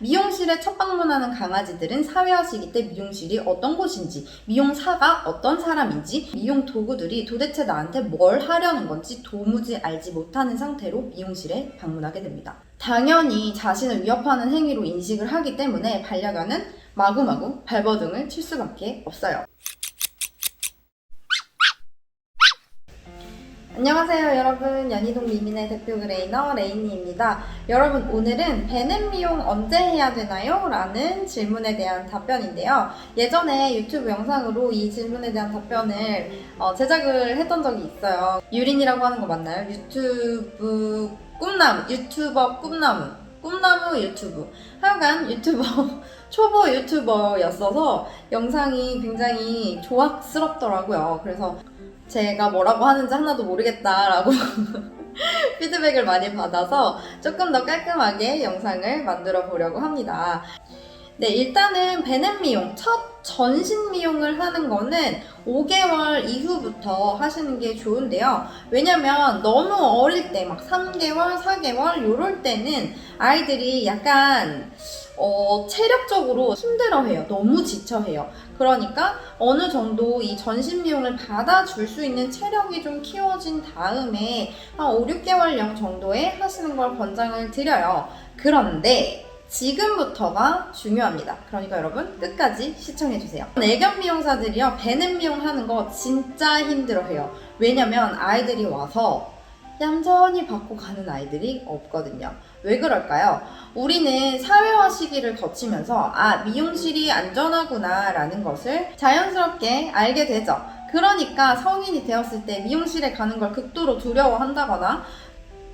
미용실에 첫 방문하는 강아지들은 사회화 시기 때 미용실이 어떤 곳인지, 미용사가 어떤 사람인지, 미용 도구들이 도대체 나한테 뭘 하려는 건지 도무지 알지 못하는 상태로 미용실에 방문하게 됩니다. 당연히 자신을 위협하는 행위로 인식을 하기 때문에 반려견은 마구마구 발버둥을 칠 수밖에 없어요. 안녕하세요 여러분, 연희동 미민의 대표 그레이너 레이니입니다. 여러분, 오늘은 베넷 미용 언제 해야 되나요? 라는 질문에 대한 답변인데요. 예전에 유튜브 영상으로 이 질문에 대한 답변을 제작을 했던 적이 있어요. 유린이라고 하는 거 맞나요? 유튜버 꿈나무 유튜브. 하여간 초보 유튜버였어서 영상이 굉장히 조악스럽더라고요. 그래서 제가 뭐라고 하는지 하나도 모르겠다라고 피드백을 많이 받아서 조금 더 깔끔하게 영상을 만들어 보려고 합니다. 네, 일단은 베넷 미용, 첫 전신 미용을 하는 거는 5개월 이후부터 하시는 게 좋은데요. 왜냐면 너무 어릴 때, 막 3개월, 4개월 요럴 때는 아이들이 약간 체력적으로 힘들어해요. 너무 지쳐해요. 그러니까 어느 정도 이 전신 미용을 받아줄 수 있는 체력이 좀 키워진 다음에 한 5, 6개월령 정도에 하시는 걸 권장을 드려요. 그런데 지금부터가 중요합니다. 그러니까 여러분 끝까지 시청해주세요. 애견 미용사들이요, 베넷 미용하는 거 진짜 힘들어해요. 왜냐면 아이들이 와서 얌전히 받고 가는 아이들이 없거든요. 왜 그럴까요? 우리는 사회화 시기를 거치면서 미용실이 안전하구나 라는 것을 자연스럽게 알게 되죠. 그러니까 성인이 되었을 때 미용실에 가는 걸 극도로 두려워한다거나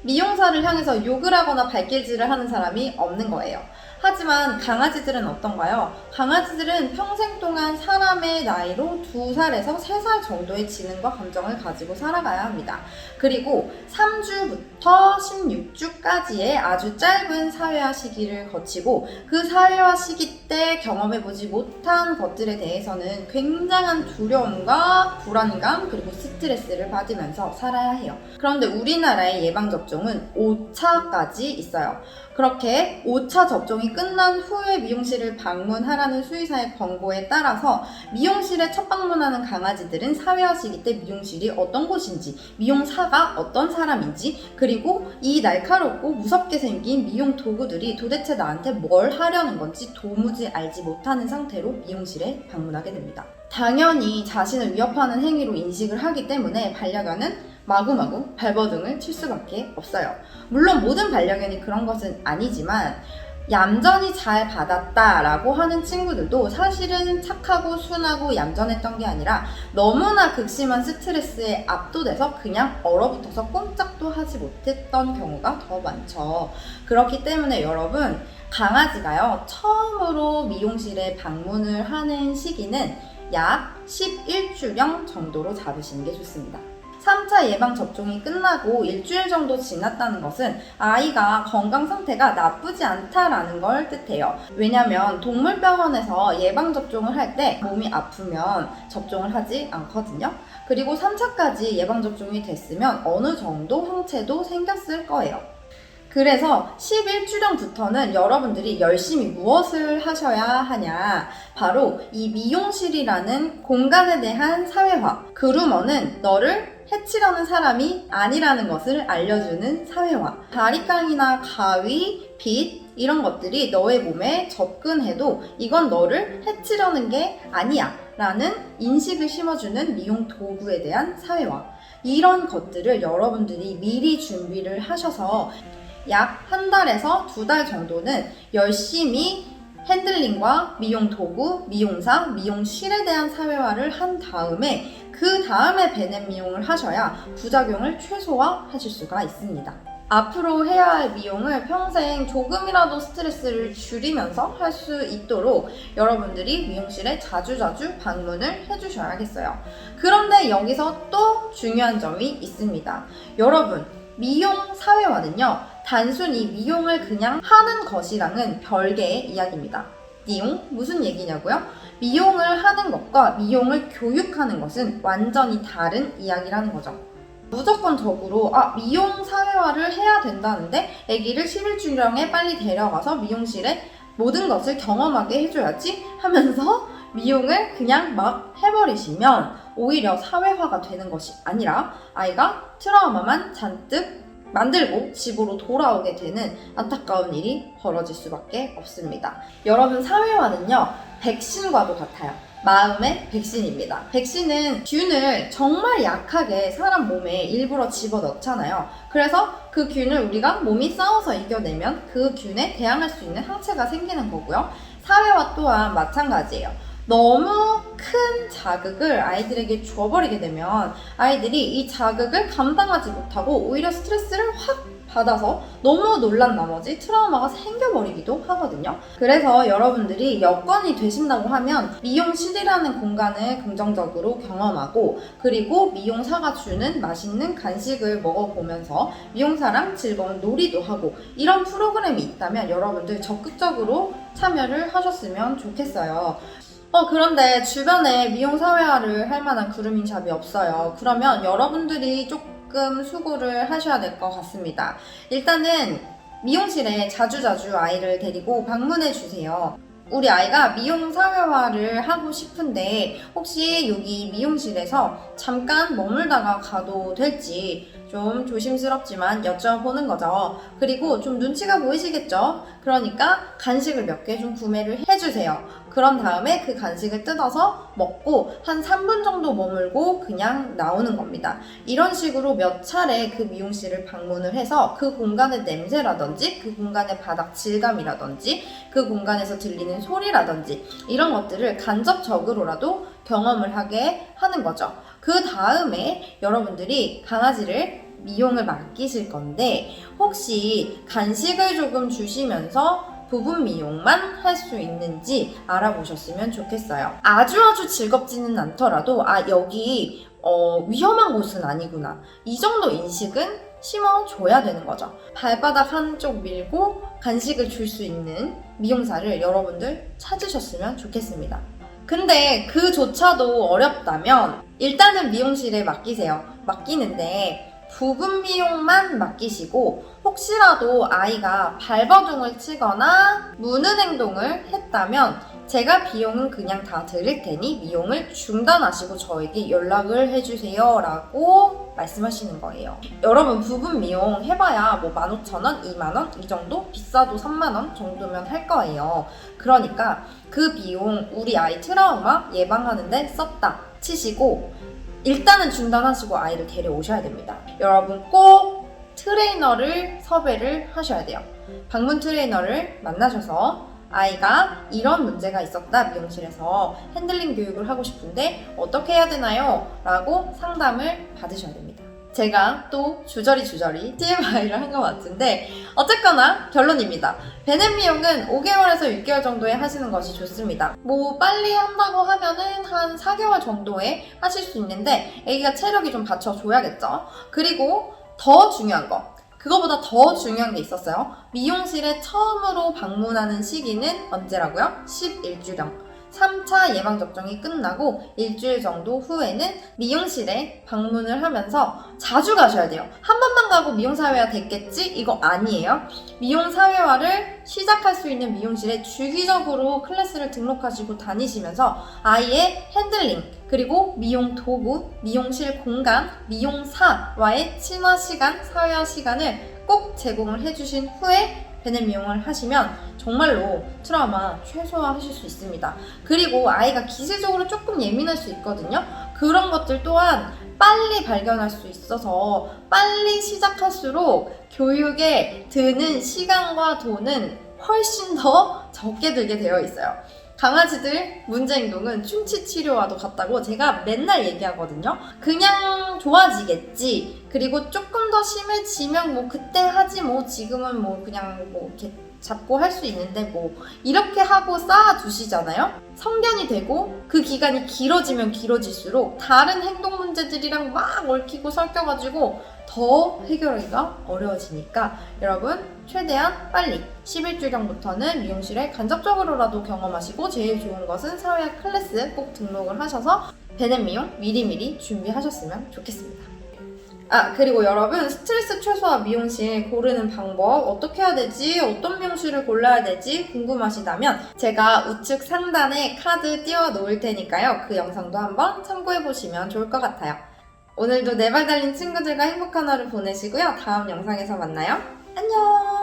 미용사를 향해서 욕을 하거나 발길질을 하는 사람이 없는 거예요. 하지만 강아지들은 어떤가요? 강아지들은 평생 동안 사람의 나이로 2살에서 3살 정도의 지능과 감정을 가지고 살아가야 합니다. 그리고 3주부터 16주까지의 아주 짧은 사회화 시기를 거치고 그 사회화 시기 때 경험해보지 못한 것들에 대해서는 굉장한 두려움과 불안감 그리고 스트레스를 받으면서 살아야 해요. 그런데 우리나라의 예방접종은 5차까지 있어요. 그렇게 5차 접종이 끝난 후에 미용실을 방문하라는 수의사의 권고에 따라서 미용실에 첫 방문하는 강아지들은 사회화 시기 때 미용실이 어떤 곳인지, 미용사가 어떤 사람인지, 그리고 이 날카롭고 무섭게 생긴 미용 도구들이 도대체 나한테 뭘 하려는 건지 도무지 알지 못하는 상태로 미용실에 방문하게 됩니다. 당연히 자신을 위협하는 행위로 인식을 하기 때문에 반려견은 마구마구 발버둥을 칠 수밖에 없어요. 물론 모든 반려견이 그런 것은 아니지만 얌전히 잘 받았다라고 하는 친구들도 사실은 착하고 순하고 얌전했던 게 아니라 너무나 극심한 스트레스에 압도돼서 그냥 얼어붙어서 꼼짝도 하지 못했던 경우가 더 많죠. 그렇기 때문에 여러분, 강아지가요, 처음으로 미용실에 방문을 하는 시기는 약 11주령 정도로 잡으시는 게 좋습니다. 3차 예방접종이 끝나고 일주일 정도 지났다는 것은 아이가 건강 상태가 나쁘지 않다라는 걸 뜻해요. 왜냐면 동물병원에서 예방접종을 할 때 몸이 아프면 접종을 하지 않거든요. 그리고 3차까지 예방접종이 됐으면 어느 정도 항체도 생겼을 거예요. 그래서 11주령부터는 여러분들이 열심히 무엇을 하셔야 하냐, 바로 이 미용실이라는 공간에 대한 사회화. 그루머는 너를 해치려는 사람이 아니라는 것을 알려주는 사회화. 바리깡이나 가위, 빗 이런 것들이 너의 몸에 접근해도 이건 너를 해치려는 게 아니야 라는 인식을 심어주는 미용 도구에 대한 사회화. 이런 것들을 여러분들이 미리 준비를 하셔서 약 한 달에서 2달 정도는 열심히 핸들링과 미용 도구, 미용사, 미용실에 대한 사회화를 한 다음에 그 다음에 베넷 미용을 하셔야 부작용을 최소화하실 수가 있습니다. 앞으로 해야 할 미용을 평생 조금이라도 스트레스를 줄이면서 할 수 있도록 여러분들이 미용실에 자주자주 방문을 해주셔야겠어요. 그런데 여기서 또 중요한 점이 있습니다. 여러분, 미용 사회화는요, 단순히 미용을 그냥 하는 것이랑은 별개의 이야기입니다. 띠용? 무슨 얘기냐고요? 미용을 하는 것과 미용을 교육하는 것은 완전히 다른 이야기라는 거죠. 무조건적으로 미용 사회화를 해야 된다는데 아기를 11주령에 빨리 데려가서 미용실에 모든 것을 경험하게 해줘야지 하면서 미용을 그냥 막 해버리시면 오히려 사회화가 되는 것이 아니라 아이가 트라우마만 잔뜩 만들고 집으로 돌아오게 되는 안타까운 일이 벌어질 수밖에 없습니다. 여러분, 사회화는요, 백신과도 같아요. 마음의 백신입니다. 백신은 균을 정말 약하게 사람 몸에 일부러 집어넣잖아요. 그래서 그 균을 우리가 몸이 싸워서 이겨내면 그 균에 대항할 수 있는 항체가 생기는 거고요. 사회화 또한 마찬가지예요. 너무 큰 자극을 아이들에게 줘버리게 되면 아이들이 이 자극을 감당하지 못하고 오히려 스트레스를 확 받아서 너무 놀란 나머지 트라우마가 생겨버리기도 하거든요. 그래서 여러분들이 여건이 되신다고 하면 미용실이라는 공간을 긍정적으로 경험하고, 그리고 미용사가 주는 맛있는 간식을 먹어보면서 미용사랑 즐거운 놀이도 하고, 이런 프로그램이 있다면 여러분들 적극적으로 참여를 하셨으면 좋겠어요. 그런데 주변에 미용 사회화를 할 만한 그루밍샵이 없어요. 그러면 여러분들이 조금 수고를 하셔야 될 것 같습니다. 일단은 미용실에 자주자주 아이를 데리고 방문해 주세요. 우리 아이가 미용 사회화를 하고 싶은데 혹시 여기 미용실에서 잠깐 머물다가 가도 될지 좀 조심스럽지만 여쭤보는 거죠. 그리고 좀 눈치가 보이시겠죠? 그러니까 간식을 몇 개 좀 구매를 해주세요. 그런 다음에 그 간식을 뜯어서 먹고 한 3분 정도 머물고 그냥 나오는 겁니다. 이런 식으로 몇 차례 그 미용실을 방문을 해서 그 공간의 냄새라든지 그 공간의 바닥 질감이라든지 그 공간에서 들리는 소리라든지 이런 것들을 간접적으로라도 경험을 하게 하는 거죠. 그 다음에 여러분들이 강아지를 미용을 맡기실 건데 혹시 간식을 조금 주시면서 부분 미용만 할 수 있는지 알아보셨으면 좋겠어요. 아주 즐겁지는 않더라도 여기 위험한 곳은 아니구나, 이 정도 인식은 심어줘야 되는 거죠. 발바닥 한쪽 밀고 간식을 줄 수 있는 미용사를 여러분들 찾으셨으면 좋겠습니다. 근데 그조차도 어렵다면 일단은 미용실에 맡기세요. 맡기는데 부분 미용만 맡기시고 혹시라도 아이가 발버둥을 치거나 무는 행동을 했다면 제가 비용은 그냥 다 드릴 테니 미용을 중단하시고 저에게 연락을 해주세요 라고 말씀하시는 거예요. 여러분, 부분 미용 해봐야 뭐 15,000원, 2만원 이 정도? 비싸도 3만원 정도면 할 거예요. 그러니까 그 비용 우리 아이 트라우마 예방하는데 썼다 치시고 일단은 중단하시고 아이를 데려오셔야 됩니다. 여러분, 꼭 트레이너를 섭외를 하셔야 돼요. 방문 트레이너를 만나셔서 아이가 이런 문제가 있었다, 미용실에서 핸들링 교육을 하고 싶은데 어떻게 해야 되나요? 라고 상담을 받으셔야 됩니다. 제가 또 주저리 TMI를 한 것 같은데 어쨌거나 결론입니다. 베넷 미용은 5개월에서 6개월 정도에 하시는 것이 좋습니다. 뭐 빨리 한다고 하면은 한 4개월 정도에 하실 수 있는데 애기가 체력이 좀 받쳐줘야겠죠. 그리고 더 중요한 거, 그거보다 더 중요한 게 있었어요. 미용실에 처음으로 방문하는 시기는 언제라고요? 11주령. 3차 예방접종이 끝나고 일주일 정도 후에는 미용실에 방문을 하면서 자주 가셔야 돼요. 한 번만 가고 미용사회화 됐겠지? 이거 아니에요. 미용사회화를 시작할 수 있는 미용실에 주기적으로 클래스를 등록하시고 다니시면서 아이의 핸들링, 그리고 미용 도구, 미용실 공간, 미용사와의 친화 시간, 사회화 시간을 꼭 제공을 해주신 후에 베넷 미용을 하시면 정말로 트라우마 최소화하실 수 있습니다. 그리고 아이가 기술적으로 조금 예민할 수 있거든요. 그런 것들 또한 빨리 발견할 수 있어서 빨리 시작할수록 교육에 드는 시간과 돈은 훨씬 더 적게 들게 되어 있어요. 강아지들 문제행동은 충치 치료와도 같다고 제가 맨날 얘기하거든요. 그냥 좋아지겠지. 그리고 조금 더 심해지면 뭐 그때 하지 뭐 지금은 뭐 그냥 뭐 이렇게 잡고 할 수 있는데 뭐 이렇게 하고 쌓아두시잖아요. 성견이 되고 그 기간이 길어지면 길어질수록 다른 행동 문제들이랑 막 얽히고 섞여가지고 더 해결하기가 어려워지니까 여러분 최대한 빨리 11주령부터는 미용실에 간접적으로라도 경험하시고 제일 좋은 것은 사회화 클래스 꼭 등록을 하셔서 베넷 미용 미리미리 준비하셨으면 좋겠습니다. 그리고 여러분, 스트레스 최소화 미용실 고르는 방법 어떻게 해야 되지? 어떤 미용실을 골라야 되지? 궁금하시다면 제가 우측 상단에 카드 띄워 놓을 테니까요. 그 영상도 한번 참고해 보시면 좋을 것 같아요. 오늘도 네 발 달린 친구들과 행복한 하루 보내시고요. 다음 영상에서 만나요. 안녕!